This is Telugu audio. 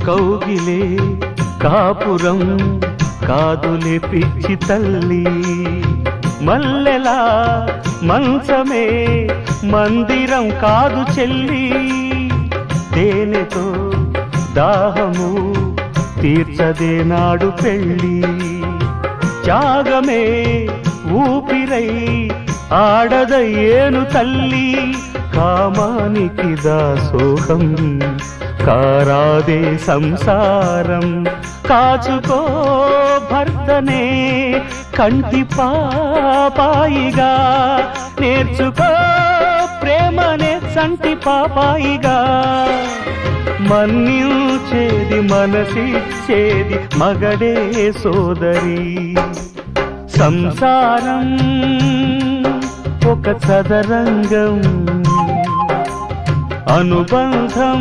కౌగిలే కాపురం కాదులే పిచ్చి తల్లి, మల్లెలా మంచమే మందిరం కాదు చెల్లి, తేనెతో దాహము తీర్చదే నాడు పెళ్ళి, త్యాగమే ఊపిరై ఆడదయ్యేను తల్లి, కామానికి దాసోహం కారాదే సంసారం, కాచుకో భర్తనే కంటి పాపాయిగా, నేర్చుకో ప్రేమనే సంటి పాపాయిగా, మన్నించేది మనసిచ్చేది మగడే సోదరి, సంసారం ఒక చదరంగం అనుబంధం